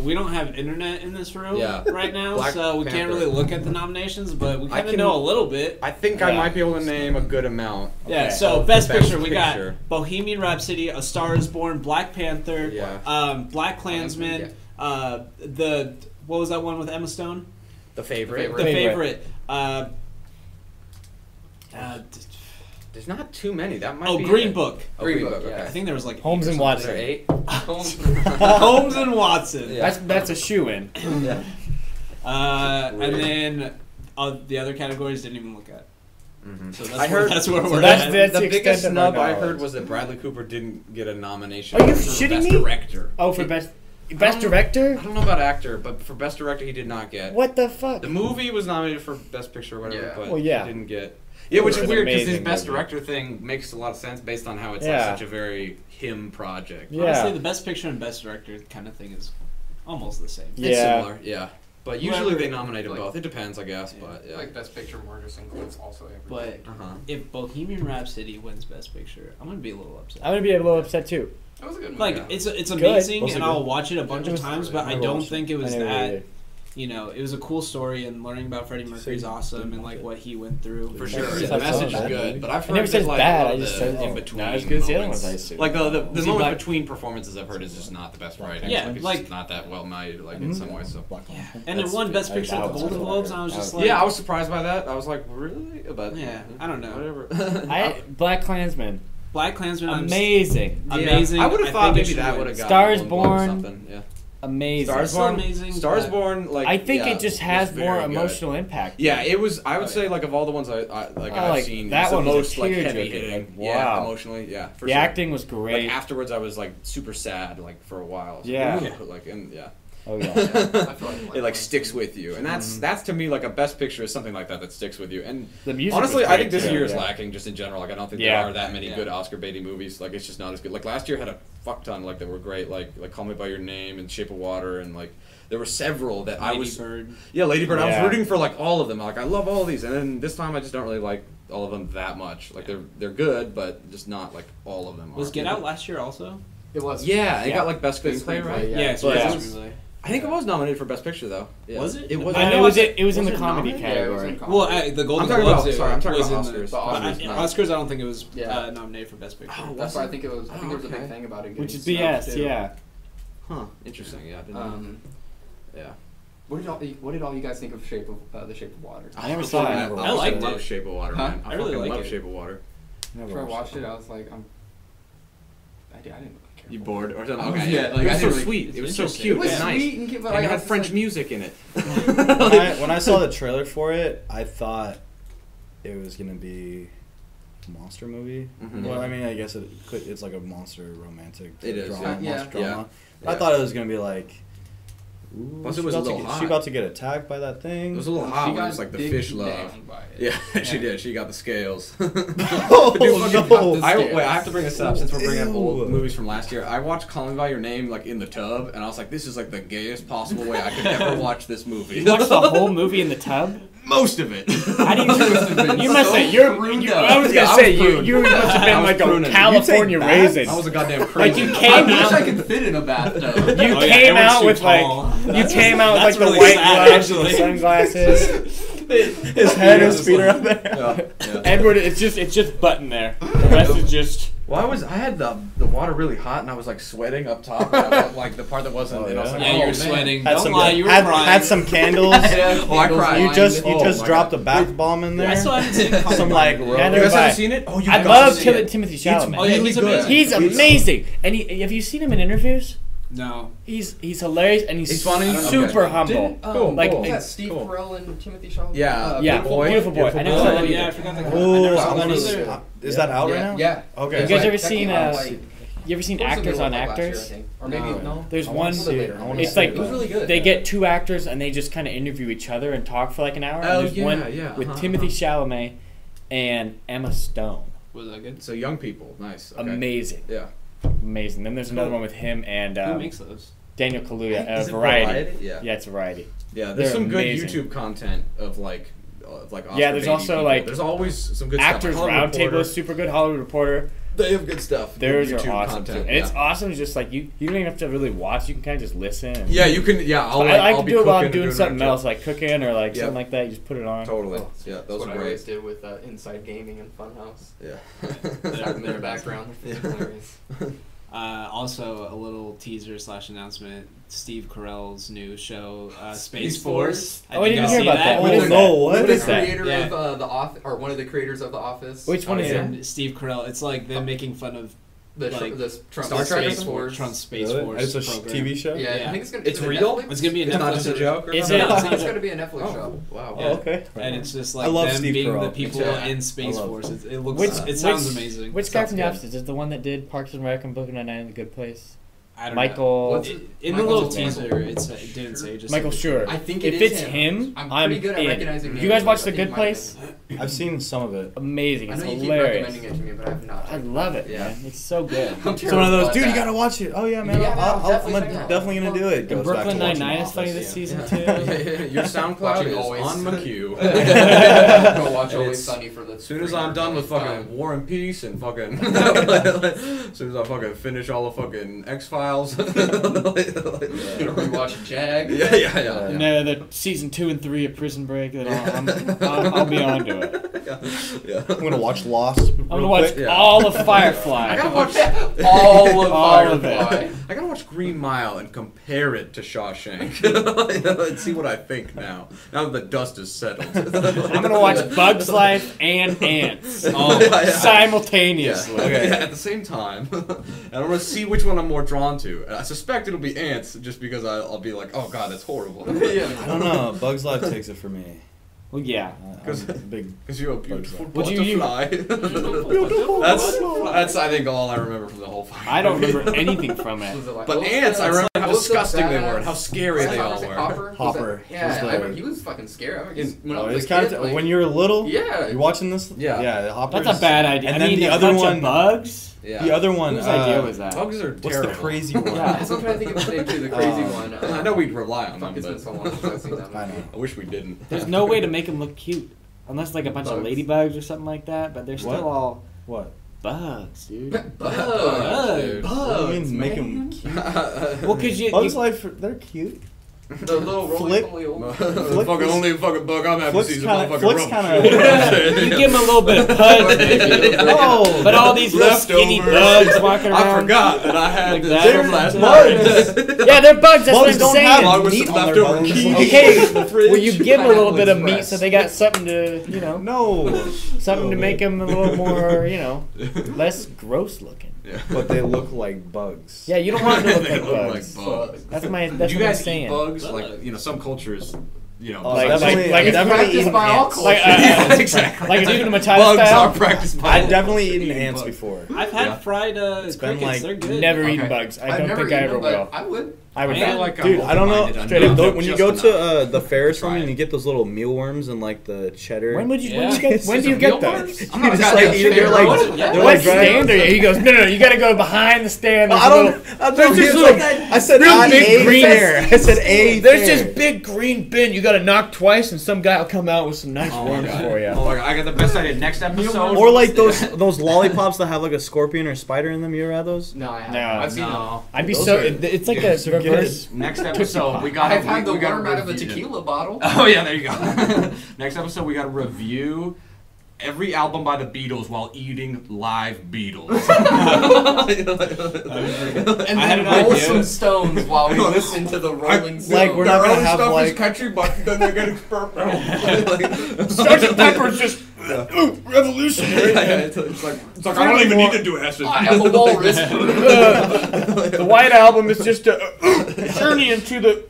We don't have internet in this room Yeah. right now, Black so we can't Panther. really look at the nominations, but we I kind of can- know a little bit. I think I Yeah. might be able to name a good amount. Yeah, Okay. so Of Best Best Picture, we Picture. got Bohemian Rhapsody, A Star is Born, Black Panther, Yeah. Black Klansman, what was that one with Emma Stone? The favorite. The Favorite. Favorite. There's not too many. That might Oh, be Green it. Book. Oh, Green Green Book, Book. yeah. I think there was like Holmes 8 and or Is there Watson. 8? something. Holmes and Watson. Yeah. That's a shoe-in. Yeah. And then the other categories didn't even look at. So So I heard that's where we're that's at. the- the extent biggest of our snub I knowledge. heard was that Bradley Cooper didn't get a nomination. Are you for shitting Best me? Director. Oh, for best don't- director? I don't know about actor, but for Best Director he did not get. What the fuck? The movie was nominated for Best Picture or whatever, Yeah. but Well, yeah. he didn't get. Yeah, which It is was weird because his amazing Best movie. Director thing makes a lot of sense based on how it's Yeah. like such a very him project. Yeah. Honestly, the Best Picture and Best Director kind of thing is almost the same. It's Yeah. similar, yeah. But usually Whoever- they nominate them like- both. It depends, I guess, but yeah. like Best Picture more just includes also everything. But Uh-huh. if Bohemian Rhapsody wins Best Picture, I'm gonna be a little upset. I'm gonna be a little upset too. That was a good movie. Like Yeah. it's Good. amazing, Was it and good? I'll watch it a bunch It of was- times. But I never don't watched think it was I never that. either. You know, it was a cool story, and learning about Freddie Mercury's you awesome, didn't and watch like it? what he went through. For Yeah, sure, it's the not message so is bad. good, but I've I heard never that, said like, bad. all I the just said in between not as good as the other moments. ones I assume. Like the Was he moment black? between performances I've heard is just not the best writing. Yeah, like, it's like- just not that well made, like Mm-hmm. in some ways. So And it won Best I- Picture at that the was Golden what I Globes, heard. and I was That just was- like, yeah, I was surprised by that. I was like, really? But Yeah, I don't know. Whatever. Black Klansman, Black Klansman, amazing, amazing. I would have I thought think it maybe should that win. would have gotten Stars a Golden Globe or Born. something. Yeah. amazing. Stars So Born. amazing, Stars but- Born. Like I think yeah, it just was has very more good. emotional impact. Yeah, it was. I would Okay. say like of all the ones I've like, seen, that it's the one was a most like tearjerker, heavy hitting. like, Yeah, wow. emotionally. Yeah, for The sure. acting was great. Like afterwards, I was like super sad, like for a while. So, Yeah. Like and yeah. Oh yeah. I feel like It like sticks with you, and that's to me like a best picture is something like that sticks with you. And The music. honestly, was I great, think this too, year is yeah. lacking just in general. Like I don't think Yeah. there are that many Yeah. good Oscar baiting movies. Like it's just not as good. Like last year had a fuck ton like that were great. Like Call Me by Your Name and Shape of Water, and like there were several that I Lady was. Bird. Yeah, Lady Bird. I Yeah. was rooting for like all of them. Like I love all of these, and then this time I just don't really like all of them that much. Like they're good, but just not like all of them. Was are. Get Out last year also? it was. Yeah, it Yeah. got like best Best screenplay, screenplay, right? yeah. it's Yeah. best screenplay. I think it was nominated for best picture though. Yeah. Was it? It was. I it know was. it's- It was in the was it comedy nominated? Yeah, it was in category. comedy. Well, the Golden I'm talking Globes. about- sorry, I'm talking was about in the- Oscars. The Oscars, I- no. Oscars, I don't think it was Yeah. nominated for Best Picture. Oh, That's why I think it was. I think there was a okay. big thing about it. Which getting is snubbed, BS. too. Yeah. Huh. Interesting. Yeah. I didn't know. Yeah. What did all you guys think of the Shape of Water? I never saw it. I liked love it. Shape of Water, Huh? man. I really fucking like love it. Shape of Water. After I watched it, I was like, I didn't really care. You for bored it. or something? Oh, Okay. yeah, like, it I was so didn't really- sweet. it's It was so interesting. cute It was and nice. sweet, and, but And like, it I had was French like- music in it. When I saw the trailer for it, I thought it was gonna be a monster movie. Mhm. Well, I mean, I guess it's like a monster romantic It is, drama. yeah. Monster Yeah. drama. Yeah. I thought it was gonna be like. Ooh, Plus, it she was a about to little get- hot. She about to get attacked by that thing. It was a little She hot when got it's like the digged fish love. down by it. Yeah, she did. She got the scales. Oh, no. Wait, I have to bring this up since we're bringing up old Ew. movies from last year. I watched Call Me by Your Name like in the tub, and I was like, "This is like the gayest possible way I could ever watch this movie." You watched the whole movie in the tub? Most of it. How do you? been You must so say you're. pruned You, up. I was Yeah, gonna I say was you. pruned. You must have I been was like a pruning. California You take baths? raisin. I was a goddamn Like crazy. you I came wish out. I could fit in a bathtub. You Oh, yeah, came Edward's out too with tall. like. You came out with that's like the really white sad, gloves and the actually. sunglasses. His head and his feet are up there. Yeah. Edward, it's just button there. The rest is just. Well, I had the water really hot, and I was like sweating up top, and I was, like the part that wasn't. Oh, and I was yeah? like, Yeah, oh, you were man. sweating. Had Don't some, lie, you were had, crying. had some candles. Oh, I cried. You just Oh, my dropped God. a bath bomb in there. I still haven't seen Call Me some by like Your rose. Yeah, You never guys haven't mind. seen it? Oh, you I got love to see it. Timothy Chalamet. Oh yeah, really he's good. amazing. He's amazing, and have you seen him in interviews? No. He's hilarious and He's funny? super Okay. humble. Cool. Like, What was cool. that Steve Cool. Carell and Timothy Chalamet? Yeah. Yeah, Beautiful Beautiful Boy. I never saw Oh that yeah, I either. forgot that. Oh, I never I saw wanna that see- either. Is that out right now? Yeah. Okay. You guys Like, ever that seen came out, like, you ever seen what was the Actors middle on of last year, I Actors? think. Or maybe No. There's I one. wanna see it. I wanna It's see it. like It was really good. they get 2 actors and they just kind of interview each other and talk for like an hour. Oh, and there's yeah, one yeah, with uh-huh, Timothy Chalamet and Emma Stone. Was that good? So young people, nice. Okay. Amazing, Yeah. amazing. Then there's another one with him and Who makes those? Daniel Kaluuya. Is it Variety. Yeah. Yeah, it's Variety. Yeah. There's They're some good amazing. YouTube content of like Oscar Yeah, there's baity also, people. like, there's always some good Actors stuff. Hollywood Roundtable Reporter, is super good. Hollywood Reporter. They have good stuff. Theirs Good are YouTube awesome too. content, And it's yeah. awesome. It's just like you don't even have to really watch. You can kind of just listen. And Yeah, you can. Yeah, I'll, I like, like I'll to be do it while I'm cooking doing and something doing else, like cooking or like Yep. something like that. You just put it on. Totally. Oh, Yeah, That's those what are I always great. did with Inside Gaming and Funhouse. Yeah. Have them in the background. They're hilarious. Also, a little teaser / announcement. Steve Carell's new show, Space Space Force. Force. Oh, I Did didn't you hear see about that. What Oh, is no, that? what? What the is that? creator Yeah. of the Office, or one of the creators of The Office. Which one is it? And Steve Carell. It's like them making fun of The like, the Trump Star Trek or Space something? Force. Trump's Space Really? Force It's a program. TV show? Yeah, Yeah. I think it's gonna. It's is it real? Netflix? It's gonna be a It's not Netflix just a show. joke. Or Is something? it? No, I think it's gonna be a Netflix Oh, show. wow. Oh, okay. And it's just I like love them Steve being Carell. the people Yeah. in Space I love Force. it. It looks. Which- it sounds which- amazing. Which guy Sounds from The good. Office? Is it the one that did Parks and Rec and Brooklyn Nine-Nine, The Good Place? I don't Michael. What's know. it? In the Michael- little teaser, it didn't say. It just Michael said- Schur. I think If it is it's him. him, I'm I'm pretty good at in. recognizing You names, guys watch but The I think Good it might have Place? been. I've seen some of it. Amazing. I It's know you keep hilarious. recommending it to me, but I have not. I love it, Yeah. man. It's so good. I'm It's one of those, terrible dude, at you that. gotta watch it. Oh yeah, man, Yeah, I'm definitely check it out. definitely gonna do it. And Goes back Brooklyn to watching Nine-Nine The is funny Office. this season Yeah. too. Your SoundCloud Watching is Always. on McHugh. Go watch And Always it's- Sunny for the. As soon as I'm done with fucking War and Peace and fucking, as soon as I fucking finish all the fucking X Files, rewatch Jag. yeah. And the season 2 and 3 of Prison Break. Then I'll be on to it. Yeah. I'm gonna watch Lost. I'm gonna watch Yeah. all of Firefly. I gotta watch. All of All of it. Firefly. I gotta watch Green Mile and compare it to Shawshank and see what I think now. Now that the dust is settled. I'm gonna watch Bugs Life and Ants all Yeah. simultaneously. Okay. Yeah, at the same time. And I'm gonna see which one I'm more drawn to. And I suspect it'll be Ants, just because I'll be like, oh god, that's horrible. I don't know. Bugs Life takes it for me. Well, yeah. I'm a big. Because you're a beautiful Would you- butterfly. That's I think all I remember from the whole fight. I don't remember anything from it. Was it like- But what was ants, the- I remember how what was the disgusting they badass- were and how scary they all were. Hopper? Was Hopper. that- Yeah, Was the- I remember, he was fucking scary. I remember he's- when I Oh, was it's a kind kid, of like, when you're little. Yeah. You're watching this. Yeah. Yeah. Hopper's, That's a bad idea. And I then mean, the a other bunch one. of bugs. Yeah. The other one. Whose idea was that? Bugs are What's terrible. the crazy one? Yeah. I'm still trying to think of his name too. The crazy one. I know we'd rely on Fuck, them, it's been but so long since I've seen that I movie. know. I wish we didn't. There's no way to make them look cute, unless like a bunch of Bugs. ladybugs or something like that. But they're still What? all What? bugs, dude. Bugs. dude. What do you mean make man. them cute? Well, cause Bugs Life, they're cute. The little Flick. roly poly. The fucking only fucking bug I'm happy to see is a motherfucking Flick's roach. kinda. you give them a little bit of pudge, maybe. No, But all these little skinny Leftovers. bugs walking around. I forgot that I had Like this that. from last Bugs. night. Yeah, they're bugs. That's what Bugs I'm don't saying. have Along with meat some on their leftover bones. quiche. Okay, in the fridge. well, you give them a little bit of Pineapple meat so they got something to, No, something to make them a little more, less gross looking. Yeah. but they look like bugs. Yeah, you don't want them to look They like look bugs. like bugs. That's my. Do That's you what I'm guys eat saying. bugs? Like, some cultures, Oh, Like- definitely, like- I've definitely practiced eaten by all ants. cultures. Yeah, exactly. Like Duna Matata Bugs style? are practiced by I've all definitely cultures. eaten ants bugs. before. I've had Yeah. fried It's been crickets. like They're good. Never Okay. eaten bugs. I I've don't never think I eaten ever them, but will. I would. I would. I feel like I'm Dude, I don't know. open-minded Straight up, enough when you just go enough. to the Ferris Try one it. and you get those little mealworms and like the cheddar. When would you? When Yeah. do you get? When do you get those? I'm not a just goddamn like eat it, chicken. they're like- What? they're Yeah. What like dry- stand are you? He goes, no, you got to go behind the stand. There's I a don't. little- I There's just like, like- I said real on big a green- fair. I said a. There's fair. this big green bin. You got to knock twice, and some guy will come out with some nice Oh my worms God. for you. Oh my God, I got the best idea. Next episode. Or like those lollipops that have like a scorpion or spider in them. You ever had those? No, I haven't. No, I've seen them. No. I'd be Those so. are- It's like Yeah, a so good. reverse. Next episode, we got. I've had the we got worm out of a review- tequila bottle. Oh yeah, there you go. Next episode, we got to review every album by the Beatles while eating live beetles. And then roll some stones while we listen to the Rolling Stones. Like, we're not gonna have, stuff like- is country, but then they're getting purple. Sgt. Pepper's just revolutionary. It's like I don't even need to do acid. I am a walrus. The White Album is just a journey into the.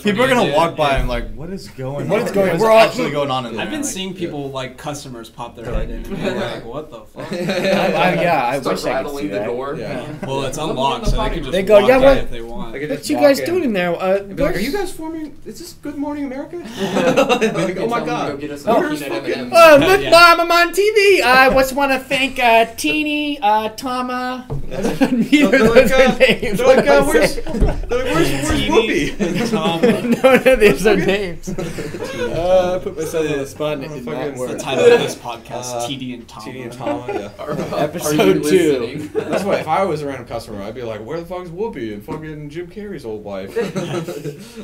People are gonna walk by and like, what is going on? What is going on? What's We're all- actually going on in there? I've been Like, seeing people like customers pop their head in and be like, "What the fuck?" I Start wish I could rattling see the that. door. Yeah. Well, it's Let me unlocked, in the so they potty can just They go, walk "Yeah, in what- if they want. What you guys doing in there? Be like, are you guys forming? Is this Good Morning America? Like, oh my Go god. get us some Where's peanut fucking- M&Ms. Oh, look, Yeah. Mom, I'm on TV. I just want to thank Teeny, Tama. Neither of those are names. They're like, What am I where's saying? Whoopi? No, these are names. I put myself on the spot and it did not Fucking- The work. title of this podcast: TD and Tom. TD and Tom, yeah. Episode Are you 2. listening? That's why if I was a random customer, I'd be like, where the fuck is Whoopi and fucking Jim Carrey's old wife? This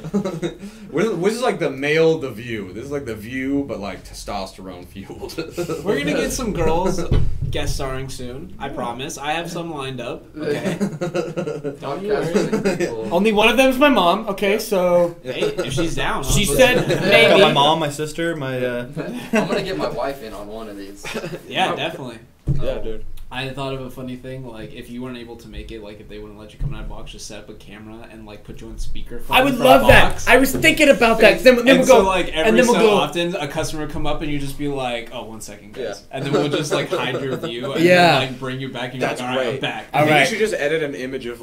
is like the male The View. This is like The View, but like testosterone fueled. We're gonna get some girls guest starring soon. I promise. I have some lined up. Okay. Don't you worry. Podcasting people. Only one of them is my mom. Okay, so Hey, if she's down, she I'll- said got maybe. my mom, my sister, my I'm gonna get my wife in on one of these. Yeah, definitely. yeah, dude. I thought of a funny thing, like if you weren't able to make it, like if they wouldn't let you come in a box, just set up a camera and like put you on speakerphone. I would for a love that. box. I was thinking about that. Then and we'll so go. like and every then we'll so go. often a customer would come up and you just be like, "Oh, 1 second, guys," Yeah. and then we'll just like hide your view and Yeah. then, like bring you back and you're That's like, "All right, I'm great. back." All You right. should just edit an image of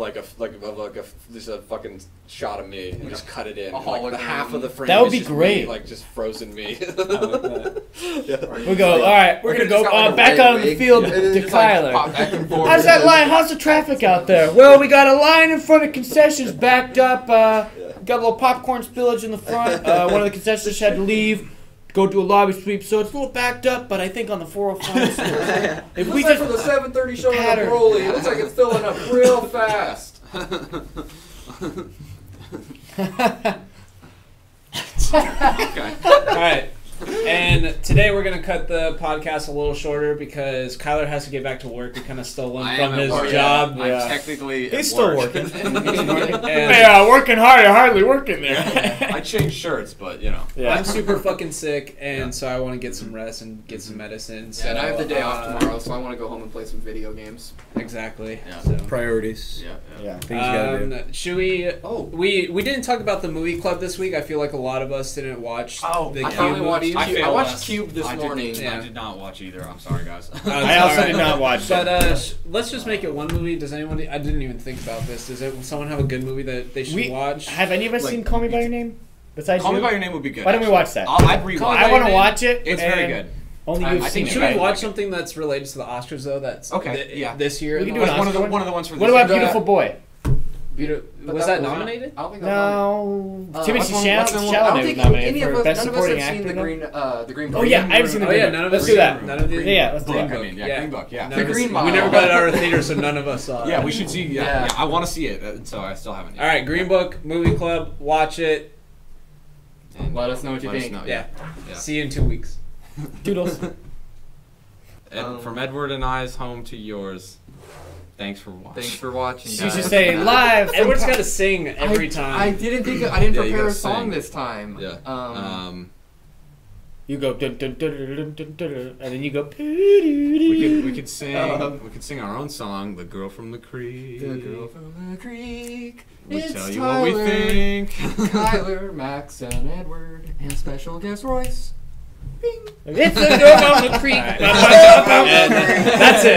just a fucking shot of me and just cut it in. A Like the hologram. half of the frame. That would is be just great. Me, like just frozen me. I like that. Yeah. We go. All right, we're gonna go back out on the field to Kyler. How's that line? How's the traffic out there? Well, we got a line in front of concessions backed up. Got a little popcorn spillage in the front. One of the concessions had to leave, go do a lobby sweep, so it's a little backed up. But I think on the 405, if we Looks like just for the 7:30 show in pattern. Broly, it looks like it's filling up real fast. All right. And today we're gonna cut the podcast a little shorter because Kyler has to get back to work. We kind of stole him from his job. Yeah. I'm technically He's at still work. working. And yeah, working hard, hardly working there. I changed shirts, but you know. I'm super fucking sick, and so I want to get some rest and get some medicine. So, And I have the day off tomorrow, so I want to go home and play some video games. Exactly. Yeah. So. Priorities. Yeah. Yeah, things you gotta do. Should we? Oh. We didn't talk about the movie club this week. I feel like a lot of us didn't watch the I Cube finally watched movie. Cube. I failed watched last- Cube this I morning. Yeah. I did not watch either. I'm sorry, guys. I also did not watch But it. let's just make it one movie. Does anyone? I didn't even think about this. Does someone have a good movie that they should We- watch? Have any of us Like, seen Call Me by Your Name? Besides Call you? Me by Your Name would be good. Why don't we actually. watch that? I'd rewatch. I want to watch it. It's very and good. Only I you've think seen you it. Should guys we like watch it. something that's related to the Oscars though? That's Okay, yeah. this year. We can in do the an One of the Oscar one? one of the ones for What this about year. Beautiful Boy? Was that nominated? I don't think that was No. Timothy what's the one- Chalamet what's the one- I was don't think nominated any for of us, Best none of us Supporting have seen Actor. the Green Book. Oh yeah, I haven't seen the Oh Green yeah, Book. none of Let's us. do that. None of these. Yeah, let's do Book, that. I mean, yeah, Green Book, yeah. None of The us- Green Mile. We never got it out of the theater, so none of us saw it. Yeah, we should see. Yeah, Yeah. yeah. I want to see it, so I still haven't. Yet. All right, Green Book Movie Club. Watch it. And Let us know what you let us think. know, Yeah. Yeah. See you in 2 weeks. Doodles. From Edward and I's home to yours. Thanks for watching. Thanks for watching. You guys. should say live. from Edward's Pa- got to sing every time. I didn't think I didn't Yeah, you prepare a gotta song sing. this time. Yeah. You go dun, dun, dun, dun, dun, dun, dun, dun, and then you go. We could sing our own song, "The Girl from the Creek." The girl from the creek. We It's tell you what we Tyler, think. Kyler, Max, and Edward, and special guest Royce. Bing. It's the girl from the creek. All right. And that's it.